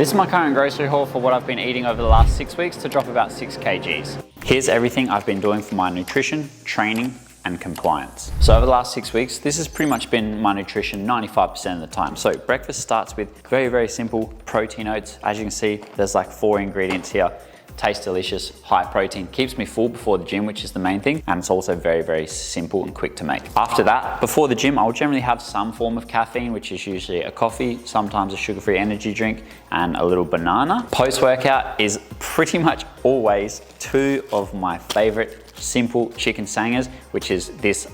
This is my current grocery haul for what I've been eating over the last 6 weeks to drop about 6 kgs. Here's everything I've been doing for my nutrition, training, and compliance. So over the last 6 weeks, this has pretty much been my nutrition 95% of the time. So breakfast starts with very, very simple protein oats. As you can see, there's like 4 ingredients here. Tastes delicious, high protein, keeps me full before the gym, which is the main thing. And it's also very, very simple and quick to make. After that, before the gym, I'll generally have some form of caffeine, which is usually a coffee, sometimes a sugar-free energy drink, and a little banana. Post-workout is pretty much always 2 of my favorite simple chicken sangers, which is this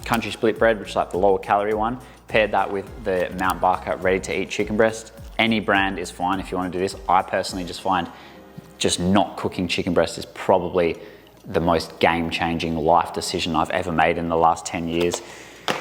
country split bread, which is like the lower calorie one. Paired that with the Mount Barker ready to eat chicken breast. Any brand is fine if you want to do this. I personally just find just not cooking chicken breast is probably the most game-changing life decision I've ever made in the last 10 years.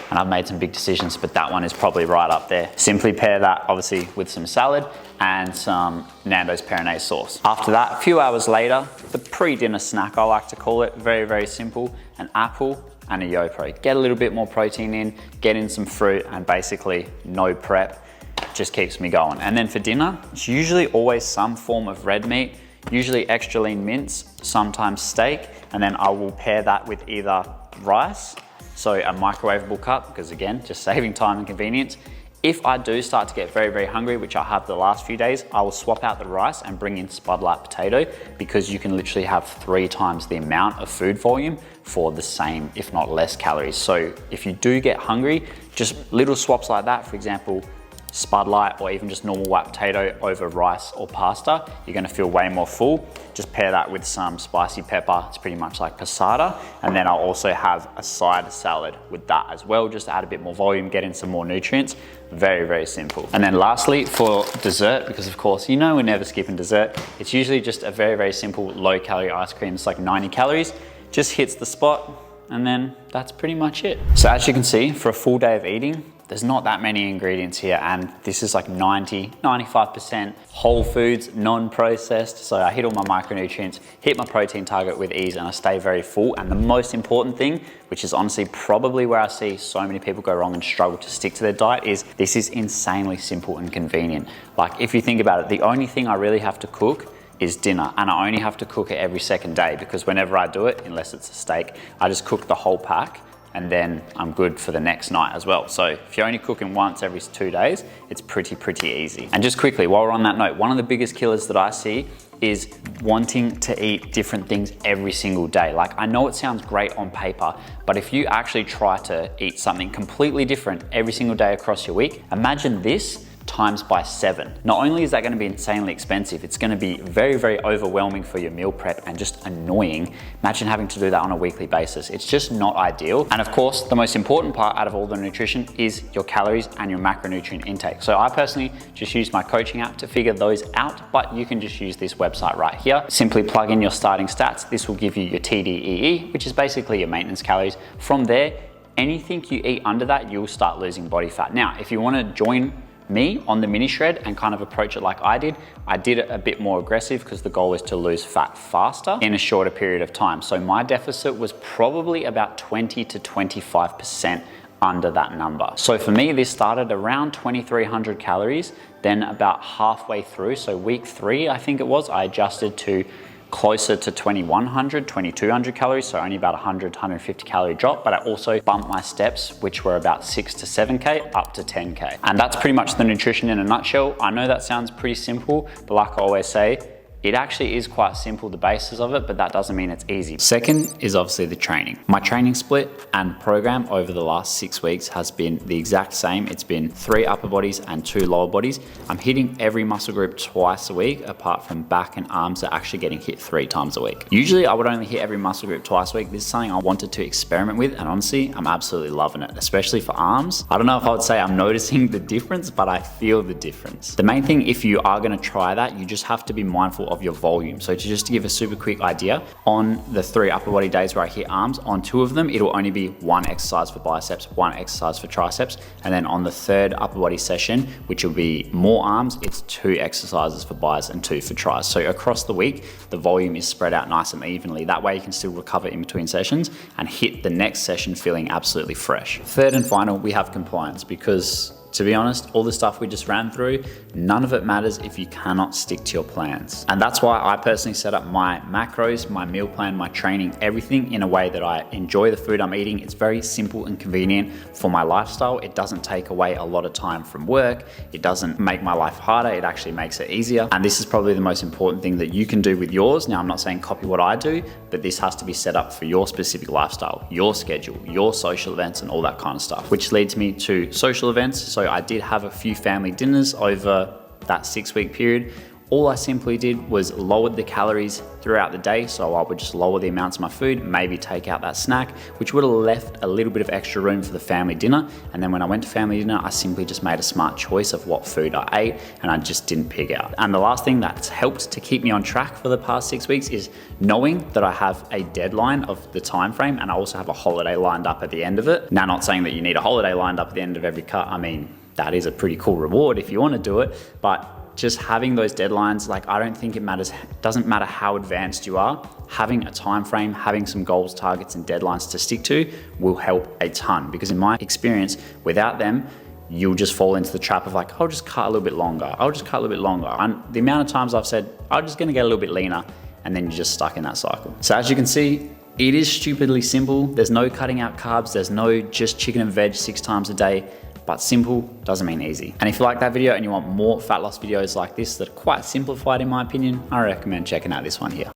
And I've made some big decisions, but that one is probably right up there. Simply pair that obviously with some salad and some Nando's Perinese sauce. After that, a few hours later, the pre-dinner snack I like to call it, very, very simple, an apple and a YoPro. Get a little bit more protein in, get in some fruit, and basically no prep, just keeps me going. And then for dinner, it's usually always some form of red meat, usually extra lean mince, sometimes steak, and then I will pair that with either rice, so a microwavable cup, because again, just saving time and convenience. If I do start to get very, very hungry, which I have the last few days, I will swap out the rice and bring in Spud Light potato, because you can literally have 3 times the amount of food volume for the same, if not less calories. So if you do get hungry, just little swaps like that, for example, Spud Light or even just normal white potato over rice or pasta, you're gonna feel way more full. Just pair that with some spicy pepper. It's pretty much like passata. And then I'll also have a side salad with that as well, just to add a bit more volume, get in some more nutrients. Very, very simple. And then lastly, for dessert, because of course, you know we're never skipping dessert, it's usually just a very, very simple low calorie ice cream. It's like 90 calories, just hits the spot, and then that's pretty much it. So as you can see, for a full day of eating, there's not that many ingredients here, and this is like 95% whole foods, non-processed. So I hit all my micronutrients, hit my protein target with ease, and I stay very full. And the most important thing, which is honestly probably where I see so many people go wrong and struggle to stick to their diet, is this is insanely simple and convenient. Like if you think about it, the only thing I really have to cook is dinner, and I only have to cook it every second day, because whenever I do it, unless it's a steak, I just cook the whole pack and then I'm good for the next night as well. So if you're only cooking once every 2 days, it's pretty easy. And just quickly, while we're on that note, one of the biggest killers that I see is wanting to eat different things every single day. Like I know it sounds great on paper, but if you actually try to eat something completely different every single day across your week, imagine this times by 7. Not only is that going to be insanely expensive, it's going to be very, very overwhelming for your meal prep and just annoying. Imagine having to do that on a weekly basis. It's just not ideal. And of course, the most important part out of all the nutrition is your calories and your macronutrient intake. So I personally just use my coaching app to figure those out, but you can just use this website right here. Simply plug in your starting stats. This will give you your TDEE, which is basically your maintenance calories. From there, anything you eat under that, you'll start losing body fat. Now, if you want to join me on the mini shred and kind of approach it like I did it a bit more aggressive, because the goal is to lose fat faster in a shorter period of time. So my deficit was probably about 20 to 25% under that number. So for me, this started around 2,300 calories, then about halfway through, so week 3, I think it was, I adjusted to closer to 2,100, 2,200 calories, so only about 100, 150 calorie drop, but I also bumped my steps, which were about 6 to 7K, up to 10K. And that's pretty much the nutrition in a nutshell. I know that sounds pretty simple, but like I always say, it actually is quite simple, the basis of it, but that doesn't mean it's easy. Second is obviously the training. My training split and program over the last 6 weeks has been the exact same. It's been 3 upper bodies and 2 lower bodies. I'm hitting every muscle group twice a week, apart from back and arms are actually getting hit 3 times a week. Usually I would only hit every muscle group twice a week. This is something I wanted to experiment with, and honestly, I'm absolutely loving it, especially for arms. I don't know if I would say I'm noticing the difference, but I feel the difference. The main thing, if you are gonna try that, you just have to be mindful of your volume. So to give a super quick idea, on the 3 upper body days where I hit arms, on 2 of them, it'll only be 1 exercise for biceps, 1 exercise for triceps. And then on the 3rd upper body session, which will be more arms, it's 2 exercises for bis and 2 for tris. So across the week, the volume is spread out nice and evenly. That way you can still recover in between sessions and hit the next session feeling absolutely fresh. Third and final, we have compliance, because to be honest, all the stuff we just ran through, none of it matters if you cannot stick to your plans. And that's why I personally set up my macros, my meal plan, my training, everything in a way that I enjoy the food I'm eating. It's very simple and convenient for my lifestyle. It doesn't take away a lot of time from work. It doesn't make my life harder. It actually makes it easier. And this is probably the most important thing that you can do with yours. Now, I'm not saying copy what I do, but this has to be set up for your specific lifestyle, your schedule, your social events, and all that kind of stuff, which leads me to social events. So I did have a few family dinners over that 6-week period. All I simply did was lowered the calories throughout the day. So I would just lower the amounts of my food, maybe take out that snack, which would have left a little bit of extra room for the family dinner. And then when I went to family dinner, I simply just made a smart choice of what food I ate, and I just didn't pig out. And the last thing that's helped to keep me on track for the past 6 weeks is knowing that I have a deadline of the time frame, and I also have a holiday lined up at the end of it. Now, not saying that you need a holiday lined up at the end of every cut. I mean, that is a pretty cool reward if you want to do it, but just having those deadlines, like, I don't think it matters. Doesn't matter how advanced you are, having a time frame, having some goals, targets, and deadlines to stick to will help a ton. Because in my experience, without them, you'll just fall into the trap of like, I'll just cut a little bit longer. I'll just cut a little bit longer. And the amount of times I've said, I'm just gonna get a little bit leaner, and then you're just stuck in that cycle. So as you can see, it is stupidly simple. There's no cutting out carbs. There's no just chicken and veg 6 times a day. But simple doesn't mean easy. And if you like that video and you want more fat loss videos like this that are quite simplified in my opinion, I recommend checking out this one here.